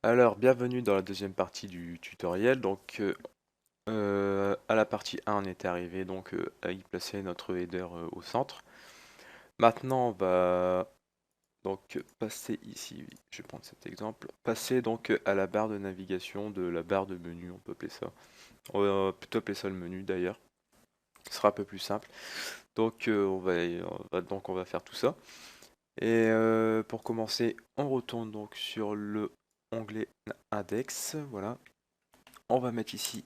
Alors, bienvenue dans la deuxième partie du tutoriel. Donc, à la partie 1, on était arrivé donc à y placer notre header au centre. Maintenant, on va donc passer ici. Je vais prendre cet exemple. Passer donc à la barre de navigation de la barre de menu. On peut appeler ça. On va plutôt appeler ça le menu d'ailleurs. Ce sera un peu plus simple. Donc, on va faire tout ça. Et pour commencer, on retourne donc sur le onglet index. Voilà. On va mettre ici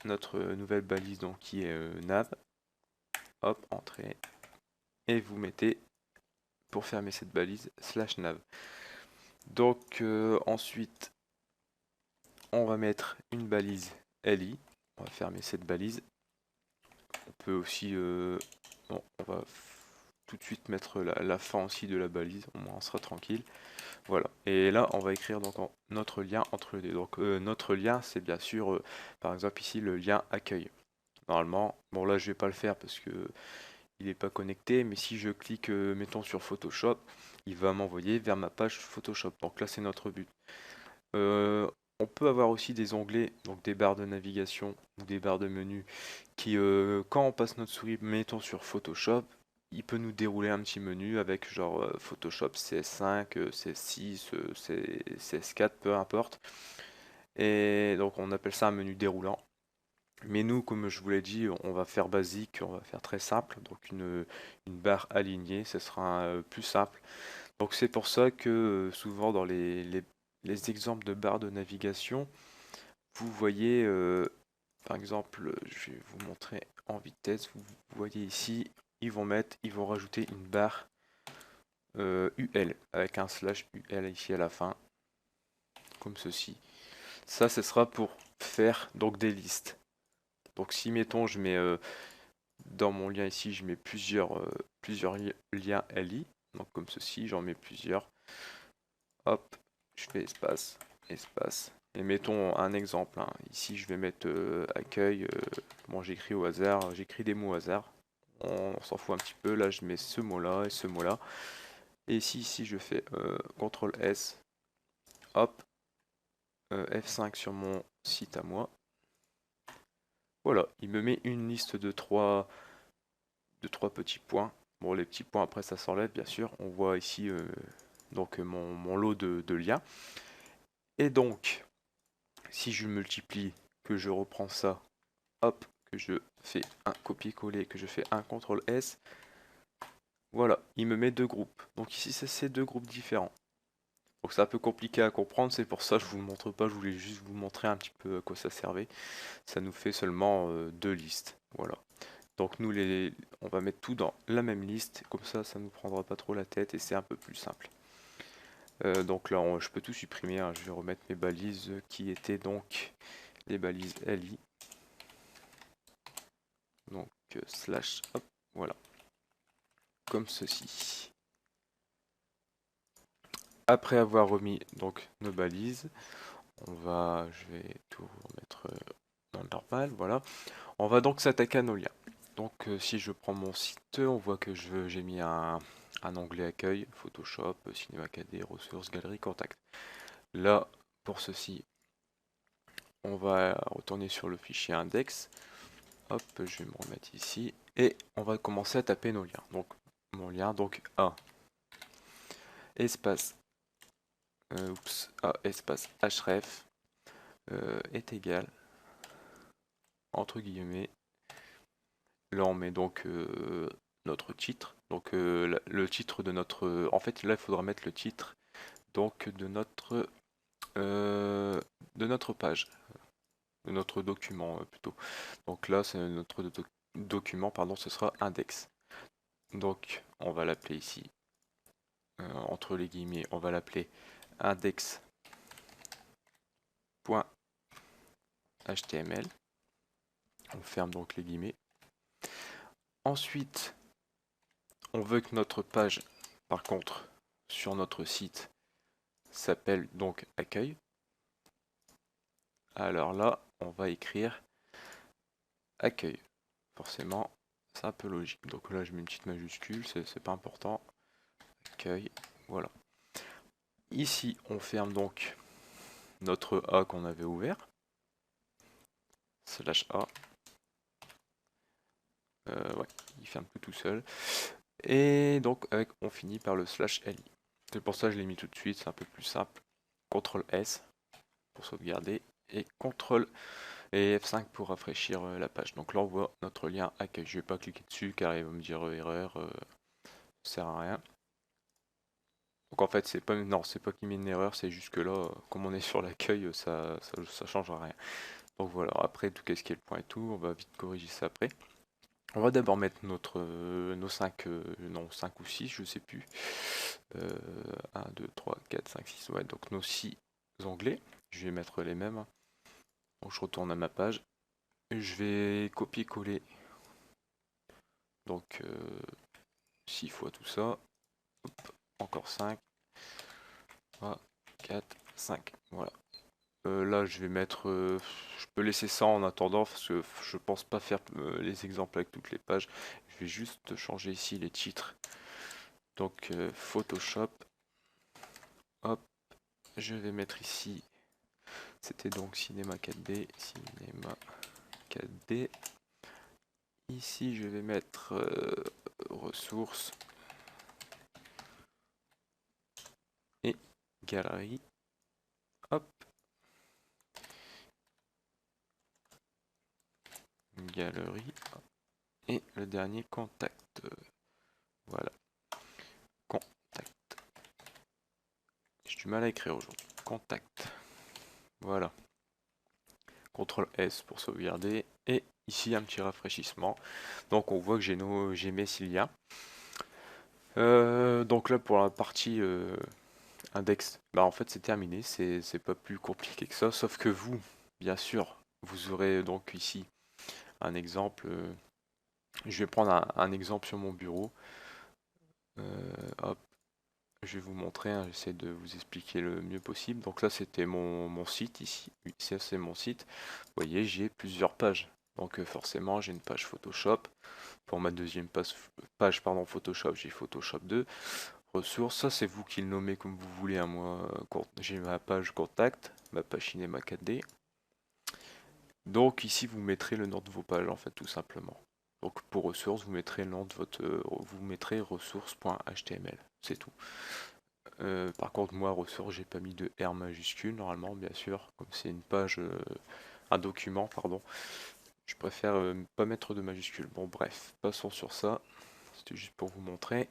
notre nouvelle balise donc qui est nav. Hop, entrée. Et vous mettez, pour fermer cette balise, slash nav. Donc ensuite, on va mettre une balise li. On va fermer cette balise. On peut aussi, bon, on va tout de suite mettre la fin aussi de la balise, au moins on sera tranquille. Voilà. Et là, on va écrire donc notre lien entre les deux. Donc notre lien, c'est bien sûr, par exemple ici, le lien accueil. Normalement, bon là je vais pas le faire parce que il n'est pas connecté, mais si je clique, mettons sur Photoshop, il va m'envoyer vers ma page Photoshop. Donc là, c'est notre but. On peut avoir aussi des onglets, donc des barres de navigation ou des barres de menu, qui, quand on passe notre souris, mettons sur Photoshop, il peut nous dérouler un petit menu avec genre Photoshop CS5, CS6, CS4, peu importe. Et donc on appelle ça un menu déroulant. Mais nous, comme je vous l'ai dit, on va faire basique, on va faire très simple. Donc une barre alignée, ce sera plus simple. Donc c'est pour ça que souvent dans les exemples de barres de navigation, vous voyez, par exemple, je vais vous montrer en vitesse, vous voyez ici, ils vont rajouter une barre UL avec un slash UL ici à la fin, comme ceci. Ça, ce sera pour faire donc des listes. Donc si mettons je mets dans mon lien ici, je mets plusieurs liens LI. Donc comme ceci, j'en mets plusieurs. Hop, je fais espace, espace. Et mettons un exemple, hein. Ici, je vais mettre accueil. Bon, j'écris au hasard, j'écris des mots au hasard. On s'en fout un petit peu. Là, je mets ce mot-là et ce mot-là. Et ici, je fais CTRL S. Hop, F5 sur mon site à moi. Voilà, il me met une liste de trois petits points. Bon, les petits points après ça s'enlève bien sûr. On voit ici donc mon lot de liens. Et donc, si je multiplie, que je reprends ça, hop, que je fais un copier-coller, que je fais un CTRL S, voilà, il me met deux groupes. Donc ici, c'est deux groupes différents. Donc c'est un peu compliqué à comprendre, c'est pour ça que je vous le montre pas, je voulais juste vous montrer un petit peu à quoi ça servait. Ça nous fait seulement deux listes. Voilà. Donc on va mettre tout dans la même liste, comme ça nous prendra pas trop la tête et c'est un peu plus simple. Donc là, je peux tout supprimer, hein. Je vais remettre mes balises qui étaient donc les balises LI. Donc slash, hop, voilà, comme ceci. Après avoir remis donc nos balises, je vais tout remettre dans le normal, voilà. On va donc s'attaquer à nos liens. Donc si je prends mon site, on voit que j'ai mis un onglet accueil, Photoshop, Cinéma 4D, ressources, galerie, contact. Là, pour ceci, on va retourner sur le fichier index. Hop, je vais me remettre ici. Et on va commencer à taper nos liens. Donc, mon lien, donc A, espace, A, espace, href, est égal, entre guillemets. Là, on met donc notre titre. Donc, le titre de notre... En fait, là, il faudra mettre le titre donc de notre page, de notre document plutôt. Donc là, c'est notre document, pardon, ce sera index. Donc, on va l'appeler ici, entre les guillemets, on va l'appeler index.html. On ferme donc les guillemets. Ensuite, on veut que notre page, par contre, sur notre site, s'appelle donc accueil. Alors là, on va écrire accueil. Forcément, c'est un peu logique. Donc là, je mets une petite majuscule, c'est pas important. Accueil, voilà. Ici, on ferme donc notre A qu'on avait ouvert, slash A, ouais, il fait un peu tout seul, et donc on finit par le slash LI. C'est pour ça que je l'ai mis tout de suite, c'est un peu plus simple. CTRL S pour sauvegarder, et CTRL et F5 pour rafraîchir la page. Donc là on voit notre lien accueil. Je vais pas cliquer dessus car il va me dire erreur, ça sert à rien. Donc en fait c'est pas non c'est pas qu'il met une erreur, c'est juste que là comme on est sur l'accueil ça change rien. Donc voilà, après tout qu'est-ce qui est le point et tout, on va vite corriger ça après. On va d'abord mettre nos 5 non 5 ou 6 je sais plus. 1, 2, 3, 4, 5, 6, ouais, donc nos 6 onglets. Je vais mettre les mêmes. Donc je retourne à ma page. Je vais copier-coller. Donc 6 fois tout ça. Hop, encore 5. 3, 4, 5. Voilà. Là je vais mettre. Je peux laisser ça en attendant parce que je pense pas faire les exemples avec toutes les pages. Je vais juste changer ici les titres. Donc Photoshop. Hop. Je vais mettre ici. C'était donc Cinéma 4D. Cinéma 4D. Ici, je vais mettre ressources et galerie. Hop, galerie. Et le dernier, contact. Voilà, contact. J'ai du mal à écrire aujourd'hui. Contact. Voilà. CTRL S pour sauvegarder. Et ici, un petit rafraîchissement. Donc, on voit que j'ai mes ciliens. Donc là, pour la partie index, bah en fait, c'est terminé. C'est pas plus compliqué que ça. Sauf que vous, bien sûr, vous aurez donc ici un exemple. Je vais prendre un exemple sur mon bureau. Hop, je vais vous montrer, hein, j'essaie de vous expliquer le mieux possible. Donc là, c'était mon site ici. Oui, ça, c'est mon site. Vous voyez, j'ai plusieurs pages. Donc forcément, j'ai une page Photoshop. Pour ma deuxième page pardon, Photoshop, j'ai Photoshop 2. Ressources, ça c'est vous qui le nommez comme vous voulez. Hein. Moi, j'ai ma page contact, ma page cinéma 4D. Donc ici, vous mettrez le nom de vos pages, en fait, tout simplement. Donc pour ressources, vous mettrez le nom de votre, vous mettrez ressources.html, c'est tout. Par contre, moi, ressources, j'ai pas mis de R majuscule, normalement, bien sûr, comme c'est une page, un document, pardon. Je préfère pas mettre de majuscule. Bon, bref, passons sur ça. C'était juste pour vous montrer.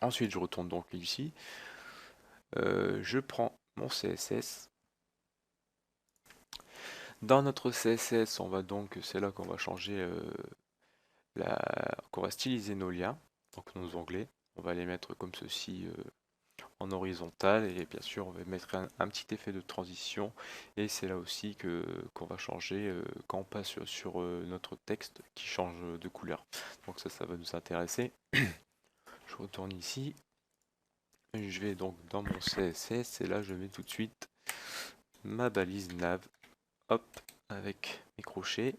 Ensuite, je retourne donc ici. Je prends mon CSS. Dans notre CSS, on va donc, c'est là qu'on va changer, qu'on va styliser nos liens, donc nos onglets. On va les mettre comme ceci en horizontal et bien sûr on va mettre un petit effet de transition et c'est là aussi qu'on va changer quand on passe sur notre texte qui change de couleur. Donc ça va nous intéresser. Je retourne ici. Je vais donc dans mon CSS et là je mets tout de suite ma balise nav. Hop, avec mes crochets,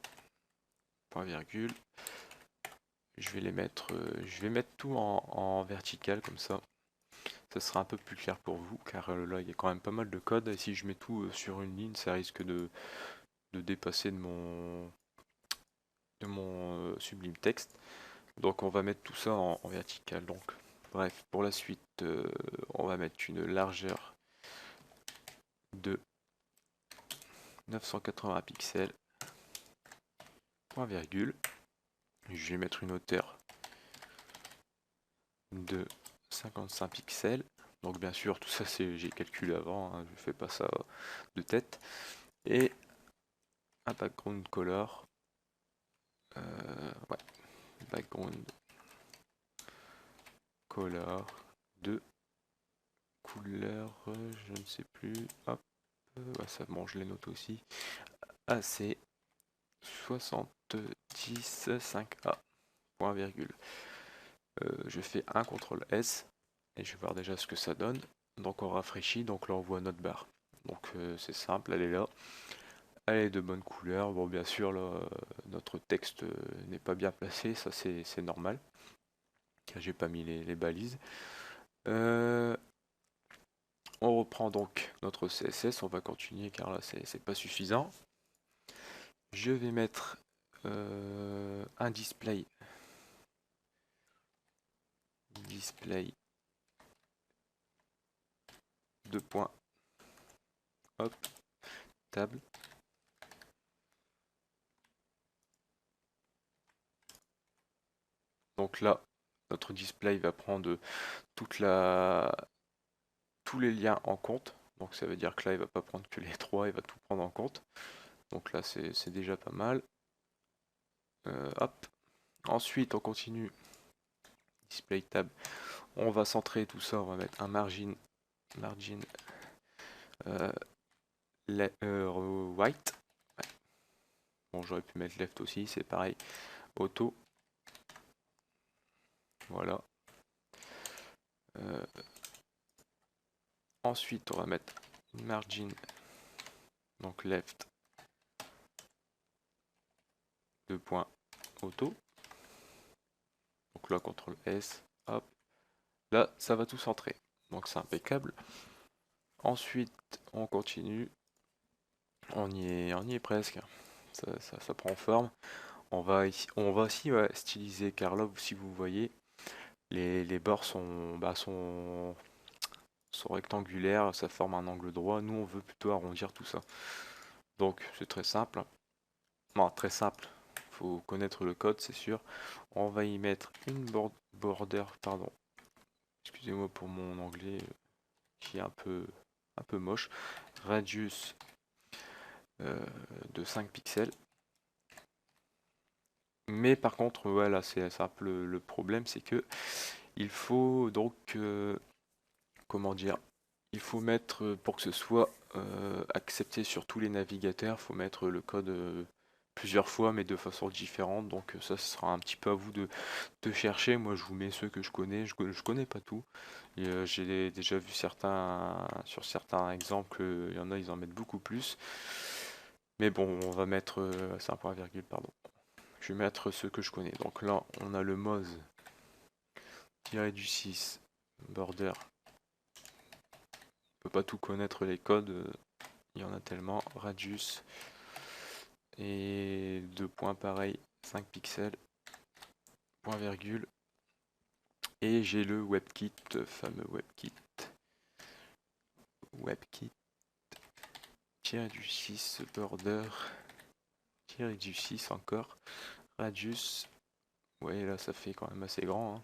point virgule. Je vais les mettre, je vais mettre tout en vertical comme ça. Ça sera un peu plus clair pour vous car là il y a quand même pas mal de code et si je mets tout sur une ligne ça risque de dépasser de mon sublime texte. Donc on va mettre tout ça en vertical. Donc bref, pour la suite on va mettre une largeur de 980 pixels, point virgule. Je vais mettre une hauteur de 55 pixels. Donc bien sûr tout ça j'ai calculé avant, hein, je fais pas ça de tête. Et un background color. Ouais, background color de couleur, je ne sais plus. Hop, ouais, ça mange les notes aussi. AC 70.5A, point virgule. Je fais un CTRL S et je vais voir déjà ce que ça donne. Donc on rafraîchit, donc là on voit notre barre. Donc c'est simple, elle est là. Elle est de bonne couleur. Bon, bien sûr, là, notre texte n'est pas bien placé, ça c'est normal, car j'ai pas mis les balises. On reprend donc notre CSS, on va continuer car là c'est pas suffisant. Je vais mettre un display. Display. Deux points. Hop. Table. Donc là, notre display va prendre tous les liens en compte. Donc ça veut dire que là, il va pas prendre que les trois, il va tout prendre en compte. Donc là, c'est déjà pas mal. Hop. Ensuite, on continue. Display tab. On va centrer tout ça. On va mettre un margin euh, white. Bon, j'aurais pu mettre left aussi, c'est pareil. Auto. Voilà. Ensuite, on va mettre une margin, donc left, 2 points, auto. Donc là, CTRL S, hop. Là, ça va tout centrer. Donc c'est impeccable. Ensuite, on continue. On y est presque. Ça prend forme. On va aussi styliser car là, si vous voyez, les bords sont rectangulaires, ça forme un angle droit. Nous, on veut plutôt arrondir tout ça. Donc c'est très simple. Non, très simple. Faut connaître le code, c'est sûr. On va y mettre une border, pardon. Excusez-moi pour mon anglais qui est un peu moche. Radius de 5 pixels. Mais par contre, voilà, c'est un peu le problème, c'est que il faut donc, comment dire, il faut mettre, pour que ce soit accepté sur tous les navigateurs, il faut mettre le code plusieurs fois, mais de façon différente. Donc ça, ce sera un petit peu à vous de chercher. Moi, je vous mets ceux que je connais. Je connais pas tout. J'ai déjà vu sur certains exemples, il y en a, ils en mettent beaucoup plus. Mais bon, on va mettre, c'est un point virgule, pardon. Je vais mettre ceux que je connais. Donc là, on a le Moz tiré du 6 border. On peut pas tout connaître les codes, il y en a tellement. Radius et deux points pareil, 5 pixels, point virgule. Et j'ai le WebKit, fameux WebKit tiré du 6 border tiré du 6 encore. Radius. Ouais, là ça fait quand même assez grand. Hein.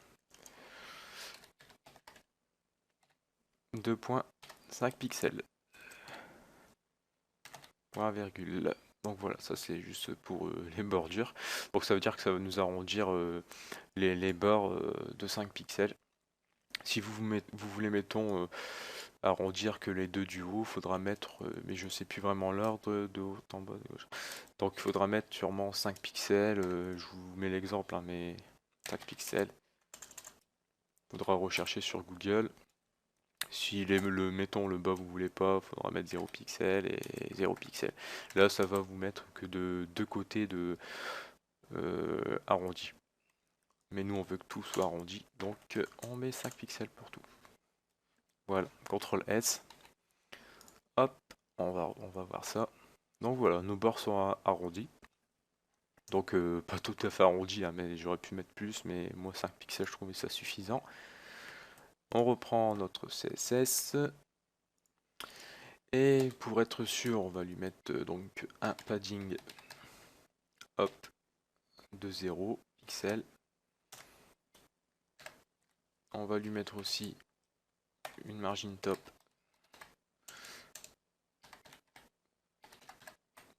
2.5 pixels. Point virgule. Donc voilà, ça c'est juste pour les bordures. Donc ça veut dire que ça va nous arrondir les bords de 5 pixels. Si vous voulez, mettons, arrondir que les deux du haut, faudra mettre, mais je sais plus vraiment l'ordre, de haut en bas, de gauche. Donc il faudra mettre sûrement 5 pixels. Je vous mets l'exemple, hein, mais 5 pixels. Faudra rechercher sur Google. Si mettons le bas vous voulez pas, faudra mettre 0 pixel et 0 pixel. Là ça va vous mettre que de deux côtés de arrondi. Mais nous on veut que tout soit arrondi, donc on met 5 pixels pour tout. Voilà, CTRL S. Hop, on va voir ça. Donc voilà, nos bords sont arrondis. Donc pas tout à fait arrondi, hein, mais j'aurais pu mettre plus, mais moi 5 pixels je trouvais ça suffisant. On reprend notre CSS. Et pour être sûr, on va lui mettre donc un padding hop de 0 pixels. On va lui mettre aussi une margin top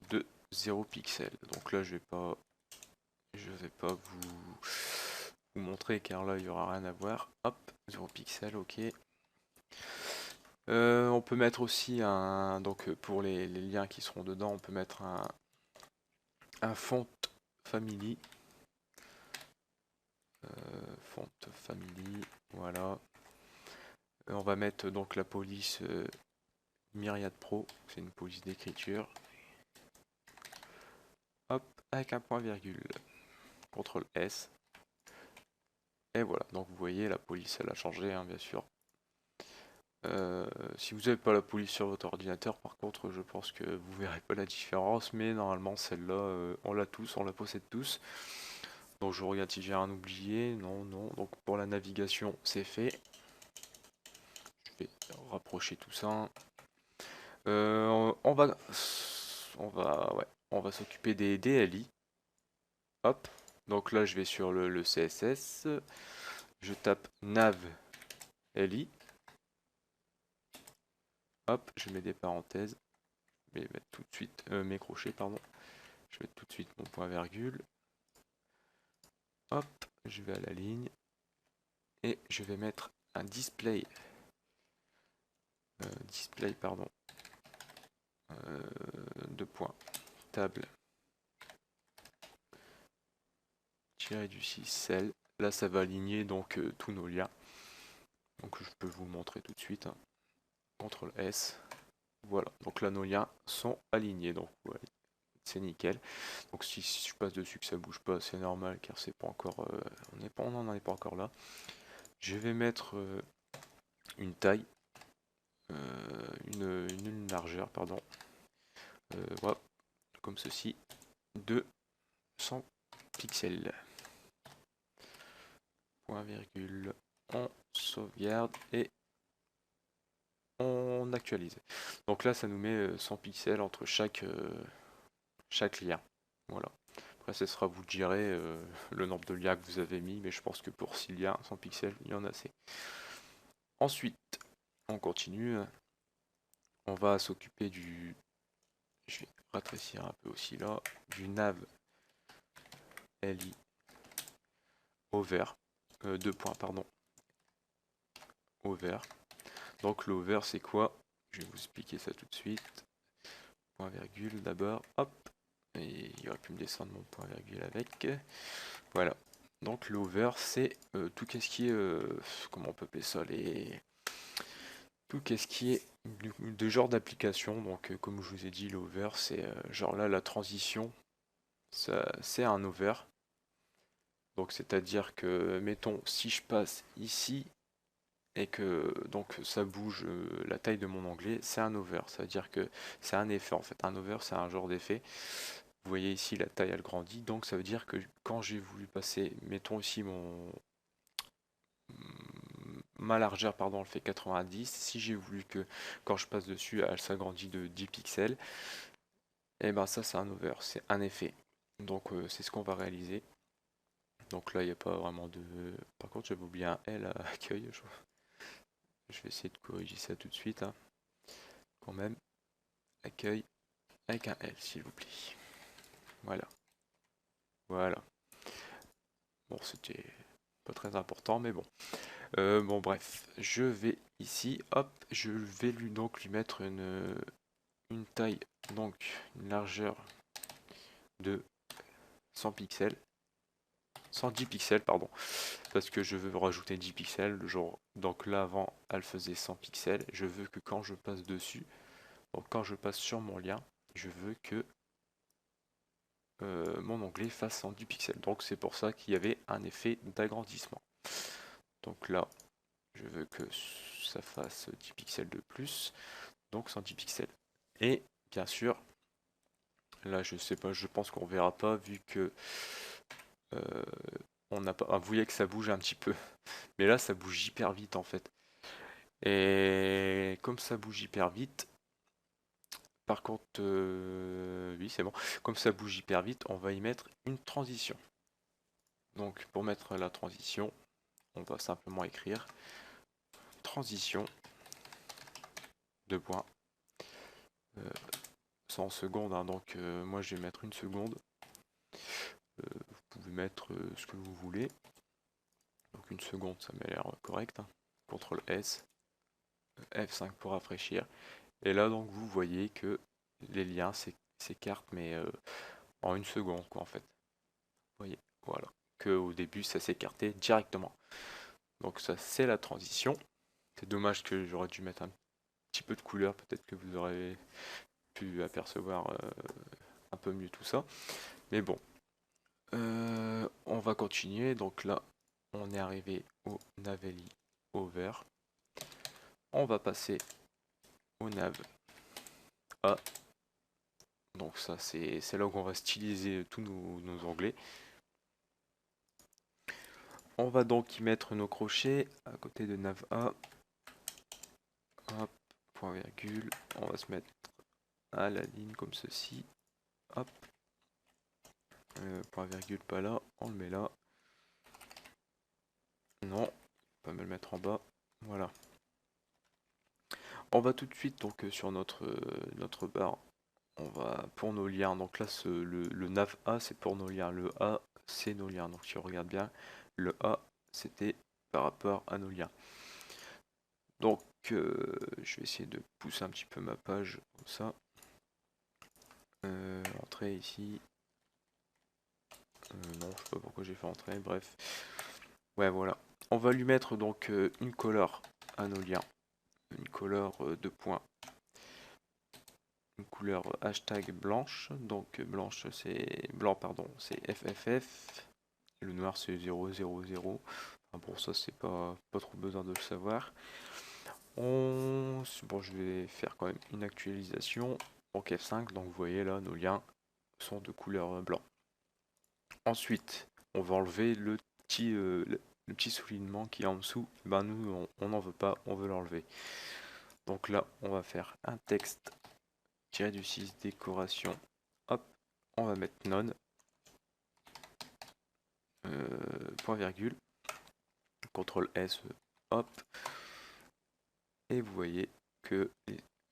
de 0 pixels. Donc là je vais pas vous montrer car là il n'y aura rien à voir. Hop, 0 pixels, ok. On peut mettre aussi donc pour les liens qui seront dedans, on peut mettre un font family. Font family, voilà. On va mettre donc la police Myriad Pro, c'est une police d'écriture. Hop, avec un point virgule. CTRL S. Et voilà, donc vous voyez, la police elle a changé, hein, bien sûr. Si vous n'avez pas la police sur votre ordinateur, par contre, je pense que vous verrez pas la différence, mais normalement celle-là, on l'a tous, on la possède tous. Donc je regarde si j'ai rien oublié, non, non. Donc pour la navigation, c'est fait. Je vais rapprocher tout ça. On va s'occuper des DLI. Hop. Donc là, je vais sur le CSS. Je tape nav li. Hop, je mets des parenthèses. Je vais mettre tout de suite mes crochets, pardon. Je vais mettre tout de suite mon point virgule. Hop, je vais à la ligne. Et je vais mettre un display. Display, pardon. Deux points. Table. Tiré du 6 cell. Là, ça va aligner donc tous nos liens. Donc je peux vous le montrer tout de suite. Hein. CTRL S. Voilà, donc là nos liens sont alignés, donc ouais, c'est nickel. Donc si je passe dessus que ça bouge pas, c'est normal car c'est pas encore, on n'en est pas encore là. Je vais mettre une taille, une largeur, pardon, voilà, comme ceci, de 100 pixels. Point virgule, on sauvegarde et on actualise. Donc là ça nous met 100 pixels entre chaque lien. Voilà. Après, ce sera vous direz le nombre de liens que vous avez mis, mais je pense que pour 6 liens, 100 pixels, il y en a assez. Ensuite, on continue. On va s'occuper du... Je vais rétrécir un peu aussi là. Du nav li over. Deux points, pardon. Over. Donc l'over, c'est quoi? Je vais vous expliquer ça tout de suite. Point virgule d'abord. Hop. Et il aurait pu me descendre mon point virgule avec. Voilà. Donc l'over, c'est tout ce qui est, comment on peut appeler ça, tout ce qui est de genre d'application. Donc comme je vous ai dit, l'over, c'est genre là la transition, c'est un over. Donc c'est-à-dire que, mettons, si je passe ici et que donc ça bouge la taille de mon onglet, c'est un over. C'est-à-dire que c'est un effet en fait. Un over, c'est un genre d'effet. Vous voyez ici la taille elle grandit, donc ça veut dire que quand j'ai voulu passer, mettons ici ma largeur, pardon, elle fait 90. Si j'ai voulu que quand je passe dessus, elle s'agrandit de 10 pixels, et ben ça c'est un over, c'est un effet. Donc c'est ce qu'on va réaliser. Donc là il n'y a pas vraiment de... Par contre j'avais oublié un L à accueil. Je vais essayer de corriger ça tout de suite. Hein. Quand même. Accueil avec un L s'il vous plaît. Voilà. Voilà. Bon c'était pas très important mais bon. Bon bref. Je vais ici. Hop. Je vais lui mettre une taille, donc une largeur de 100 pixels, 110 pixels pardon, parce que je veux rajouter 10 pixels, genre, donc là avant elle faisait 100 pixels, je veux que quand je passe dessus, donc quand je passe sur mon lien, je veux que mon onglet fasse 110 pixels, donc c'est pour ça qu'il y avait un effet d'agrandissement. Donc là, je veux que ça fasse 10 pixels de plus, donc 110 pixels. Et bien sûr, là je sais pas, je pense qu'on verra pas vu que euh, on n'a pas. Ah, vous voyez que ça bouge un petit peu, mais là ça bouge hyper vite en fait. Et comme ça bouge hyper vite, par contre, oui c'est bon. Comme ça bouge hyper vite, on va y mettre une transition. Donc pour mettre la transition, on va simplement écrire transition, deux points, 100 secondes. Hein, donc moi je vais mettre une seconde. Vous pouvez mettre ce que vous voulez. Donc une seconde, ça m'a l'air correct. Hein. CTRL S, F5 pour rafraîchir. Et là donc vous voyez que les liens s'écartent mais en une seconde quoi en fait. Vous voyez, voilà. Que au début ça s'écartait directement. Donc ça c'est la transition. C'est dommage que j'aurais dû mettre un petit peu de couleur, peut-être que vous aurez pu apercevoir un peu mieux tout ça. Mais bon, on va continuer. Donc là, on est arrivé au Navelli over. on va passer au nav A. Donc ça c'est là où on va styliser tous nos onglets. On va donc y mettre nos crochets à côté de nav A. Hop, point virgule. On va se mettre à la ligne comme ceci. Hop. Point virgule pas là, on le met là. Non, pas me le mettre en bas. Voilà. On va tout de suite donc sur notre barre. On va pour nos liens. Donc là le nav A c'est pour nos liens. Le A c'est nos liens. Donc si on regarde bien, le A c'était par rapport à nos liens. Donc je vais essayer de pousser un petit peu ma page comme ça. Entrée ici. Non, je sais pas pourquoi j'ai fait entrer, bref. Ouais, voilà. On va lui mettre donc une couleur à nos liens. Une couleur de points. Une couleur hashtag blanche. Donc blanche c'est blanc, pardon, c'est FFF. Et le noir c'est 000. Enfin, pour ça c'est pas trop besoin de le savoir. Bon, je vais faire quand même une actualisation. Donc F5, donc vous voyez là nos liens sont de couleur blanc. Ensuite, on va enlever le petit soulignement qui est en dessous. Ben nous, on n'en veut pas, on veut l'enlever. Donc là, on va faire un texte tiré du 6 décoration. Hop, on va mettre none. Point virgule. CTRL S, hop. Et vous voyez que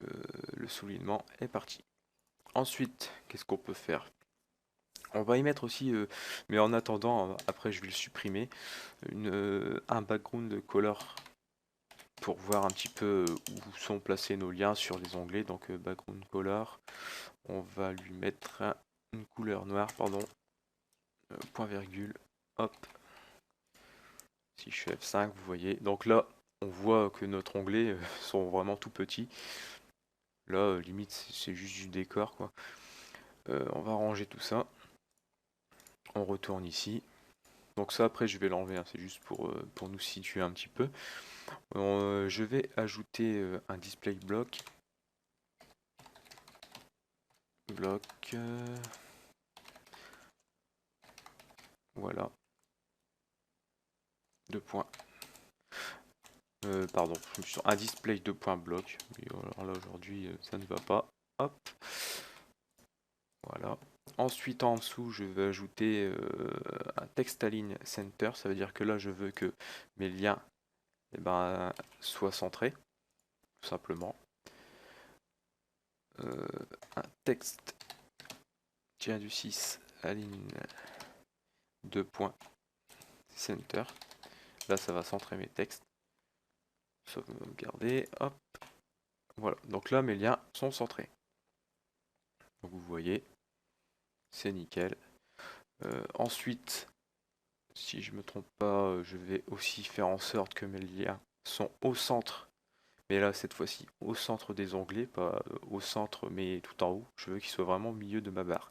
le soulignement est parti. Ensuite, qu'est-ce qu'on peut faire? On va y mettre aussi, mais en attendant, après je vais le supprimer, un background color pour voir un petit peu où sont placés nos liens sur les onglets. Donc background color, on va lui mettre une couleur noire, pardon, point virgule, hop. Si je fais F5, vous voyez. Donc là, on voit que notre onglet sont vraiment tout petits. Là, limite, c'est juste du décor, quoi. On va ranger tout ça. On retourne ici. Donc ça, après, je vais l'enlever, hein, c'est juste pour nous situer un petit peu. Je vais ajouter un display block. Voilà. Deux points. Pardon, un display de points bloc. Mais alors là aujourd'hui ça ne va pas. Hop. Voilà. Ensuite en dessous je vais ajouter un text align center. Ça veut dire que là je veux que mes liens soient centrés. Tout simplement. Un texte tiré du 6 align 2 points center. Là ça va centrer mes textes. Sauvegarder. Hop. Voilà. Donc là mes liens sont centrés. Donc vous voyez. C'est nickel. Ensuite, si je me trompe pas, je vais aussi faire en sorte que mes liens sont au centre. Mais là, cette fois-ci, au centre des onglets, pas au centre, mais tout en haut. Je veux qu'ils soient vraiment au milieu de ma barre.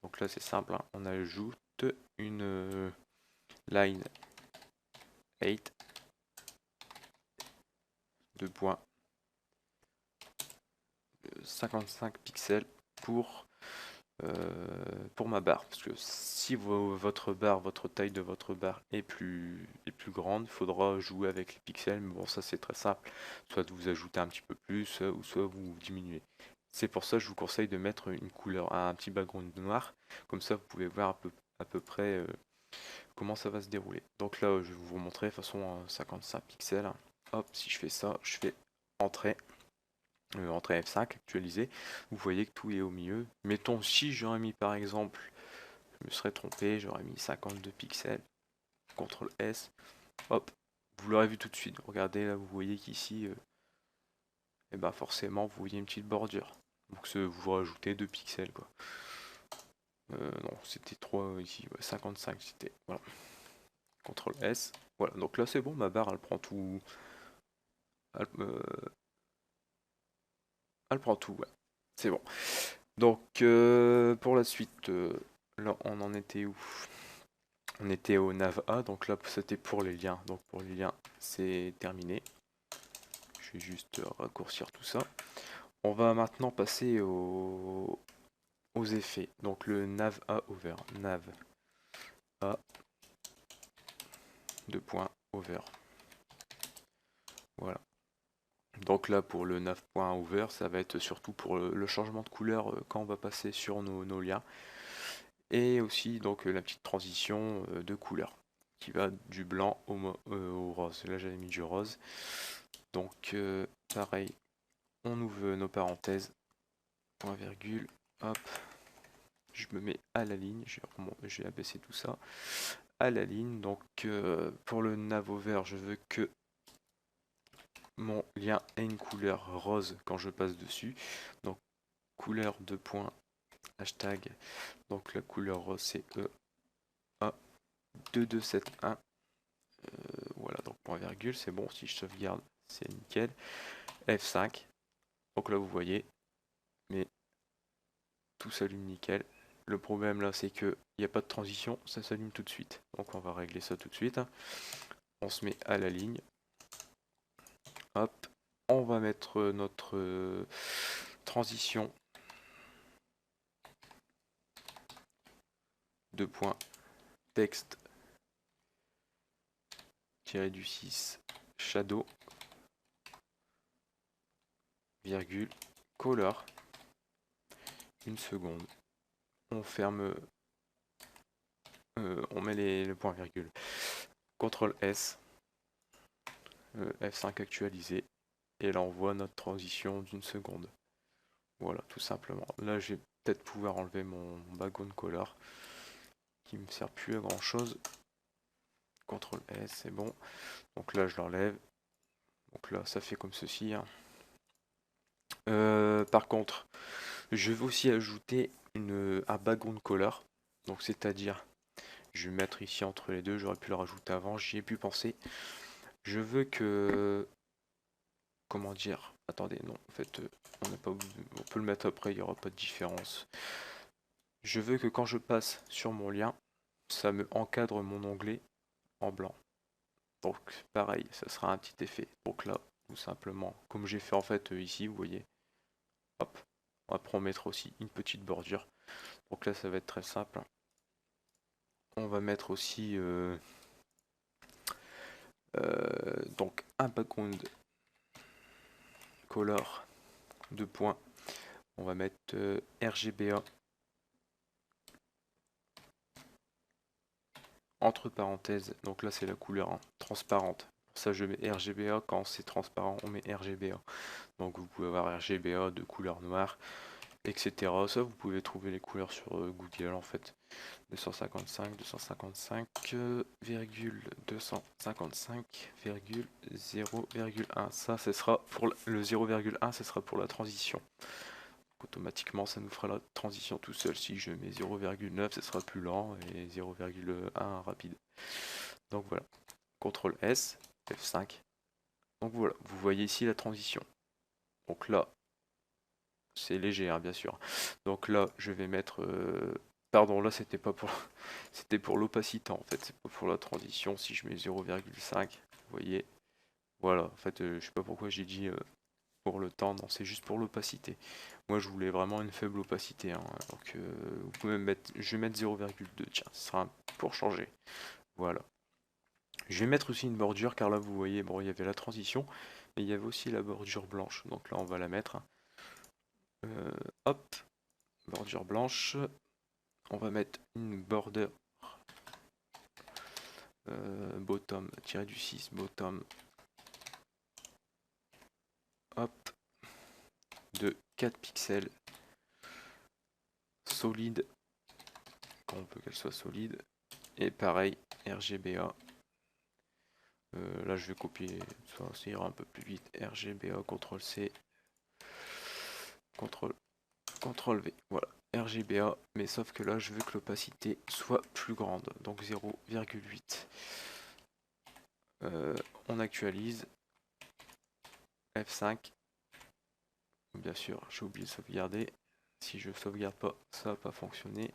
Donc là, c'est simple, hein. On ajoute une line 8 de points 55 pixels pour ma barre. Parce que si votre barre, votre taille de votre barre est plus grande, il faudra jouer avec les pixels. Mais bon, ça c'est très simple. Soit vous ajoutez un petit peu plus, ou soit vous diminuez. C'est pour ça que je vous conseille de mettre une couleur, un petit background noir. Comme ça, vous pouvez voir à peu près comment ça va se dérouler. Donc là, je vais vous montrer de façon 55 pixels. Hop, si je fais ça, je fais entrée. Entrée F5, actualiser, vous voyez que tout est au milieu. Mettons si j'aurais mis par exemple, je me serais trompé, j'aurais mis 52 pixels, CTRL S, hop, vous l'aurez vu tout de suite. Regardez là, vous voyez qu'ici, et ben forcément, vous voyez une petite bordure. Donc vous rajoutez 2 pixels quoi. Non, c'était 3 ici, ouais, 55 c'était. Voilà. CTRL S. Voilà, donc là c'est bon, ma barre elle prend tout. Elle prend tout, ouais. C'est bon. Donc pour la suite, là on en était où? On était au nav A, donc là c'était pour les liens. Donc pour les liens, c'est terminé. je vais juste raccourcir tout ça. On va maintenant passer aux effets. Donc le nav A over. Nav A, 2 points over. Voilà. Donc là pour le nav.over, ça va être surtout pour le changement de couleur quand on va passer sur nos liens. Et aussi donc la petite transition de couleur qui va du blanc au rose. Là j'avais mis du rose. Donc pareil, on ouvre nos parenthèses, point virgule, hop, je me mets à la ligne, je vais abaisser tout ça, à la ligne. Donc pour le nav over, je veux que mon lien ait une couleur rose quand je passe dessus. Donc couleur de point hashtag, donc la couleur rose c'est EA2271. Voilà, donc point virgule, c'est bon, si je sauvegarde, c'est nickel. F5, donc là vous voyez, mais tout s'allume nickel. Le problème là, c'est que il n'y a pas de transition, ça s'allume tout de suite. Donc on va régler ça tout de suite. On se met à la ligne. Hop, on va mettre notre transition de point texte tiré du 6 shadow virgule color. Une seconde. On ferme, on met le point virgule. CTRL S, F5 actualisé, et là on voit notre transition d'une seconde. Voilà, tout simplement. Là je vais peut-être pouvoir enlever mon background color qui me sert plus à grand chose. CTRL S, c'est bon. Donc là je l'enlève. Donc là ça fait comme ceci. Hein. Par contre, je vais aussi ajouter un background color. Donc c'est-à-dire, je vais mettre ici entre les deux, j'aurais pu le rajouter avant, j'y ai pu penser. Je veux que... Comment dire? Attendez, non, en fait, on peut le mettre après, il n'y aura pas de différence. Je veux que quand je passe sur mon lien, ça me encadre mon onglet en blanc. Donc pareil, ça sera un petit effet. Donc là, tout simplement, comme j'ai fait en fait ici, vous voyez, hop, après on mettra aussi une petite bordure. Donc là, ça va être très simple. On va mettre aussi donc un background color, 2 points. On va mettre RGBA entre parenthèses. Donc là, c'est la couleur hein, transparente. Pour ça, je mets RGBA. Quand c'est transparent, on met RGBA. Donc vous pouvez avoir RGBA de couleur noire, etc. Ça, vous pouvez trouver les couleurs sur Google en fait. 255, 255,255,0,1. Ça, ce sera pour le 0,1, ce sera pour la transition. Automatiquement, ça nous fera la transition tout seul. Si je mets 0,9, ce sera plus lent et 0,1 rapide. Donc voilà. CTRL S, F5. Donc voilà, vous voyez ici la transition. Donc là, c'est léger, hein, bien sûr. Donc là, je vais mettre... Pardon, là, c'était pas pour... c'était pour l'opacité, en fait. C'est pas pour la transition. Si je mets 0,5, vous voyez... Voilà, en fait, je sais pas pourquoi j'ai dit pour le temps. Non, c'est juste pour l'opacité. Moi, je voulais vraiment une faible opacité. Hein. Donc, vous pouvez mettre... Je vais mettre 0,2. Tiens, ce sera pour changer. Voilà. Je vais mettre aussi une bordure, car là, vous voyez, bon, il y avait la transition, mais il y avait aussi la bordure blanche. Donc là, on va la mettre. Hop, bordure blanche. On va mettre une border bottom, tiré du 6, bottom, hop, de 4 pixels, solide, quand on veut qu'elle soit solide, et pareil, RGBA, là je vais copier, ça ira un peu plus vite, RGBA, CTRL-C, CTRL-V, voilà, RGBA, mais sauf que là je veux que l'opacité soit plus grande, donc 0,8. On actualise, F5, bien sûr, j'ai oublié de sauvegarder. Si je sauvegarde pas, ça va pas fonctionner.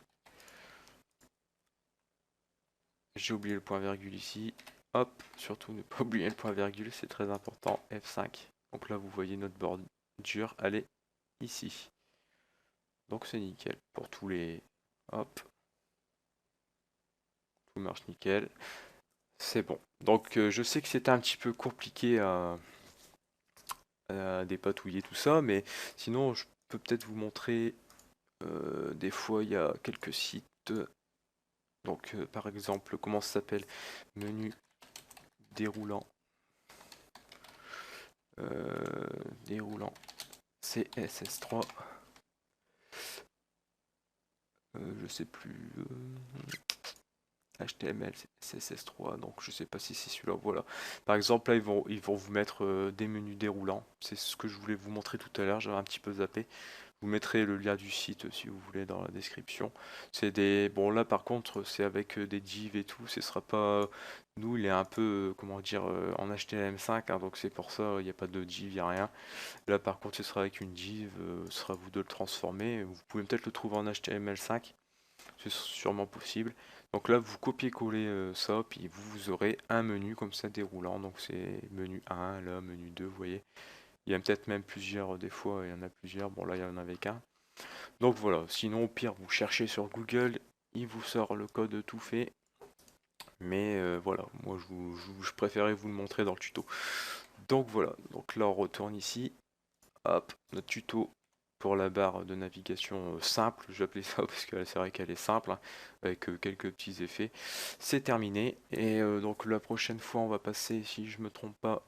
J'ai oublié le point virgule ici. Hop, surtout ne pas oublier le point virgule, c'est très important. F5. Donc là vous voyez notre bordure, elle est ici. Donc c'est nickel pour tous les... Hop, tout marche nickel. C'est bon. Donc je sais que c'était un petit peu compliqué à dépatouiller tout ça, mais sinon je peux peut-être vous montrer. Des fois il y a quelques sites. Donc par exemple, comment ça s'appelle? Menu déroulant. Déroulant CSS3. Je sais plus. HTML, CSS3, donc je sais pas si c'est celui-là, voilà. Par exemple, là, ils vont vous mettre des menus déroulants. C'est ce que je voulais vous montrer tout à l'heure, j'avais un petit peu zappé. Vous mettrez le lien du site si vous voulez dans la description. C'est des... Bon, là, par contre, c'est avec des divs et tout. Ce sera pas... Nous, il est un peu, comment dire, en HTML5, hein, donc c'est pour ça, il n'y a pas de div, il n'y a rien. Là, par contre, ce sera avec une div, ce sera à vous de le transformer. Vous pouvez peut-être le trouver en HTML5. C'est sûrement possible. Donc là, vous copiez-collez ça, puis vous aurez un menu comme ça déroulant. Donc c'est menu 1, là, menu 2, vous voyez. Il y a peut-être même plusieurs, des fois, il y en a plusieurs. Bon, là, il y en avait qu'un. Donc voilà, sinon, au pire, vous cherchez sur Google, il vous sort le code tout fait. Mais voilà, moi, je préférais vous le montrer dans le tuto. Donc voilà, donc là, on retourne ici. Hop, notre tuto pour la barre de navigation simple, j'appelais ça parce que c'est vrai qu'elle est simple, hein, avec quelques petits effets. C'est terminé, et donc la prochaine fois on va passer, si je me trompe pas,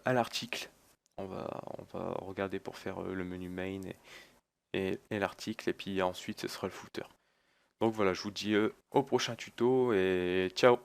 à l'article. On va regarder pour faire le menu main et l'article, et puis ensuite ce sera le footer. Donc voilà, je vous dis au prochain tuto, et ciao!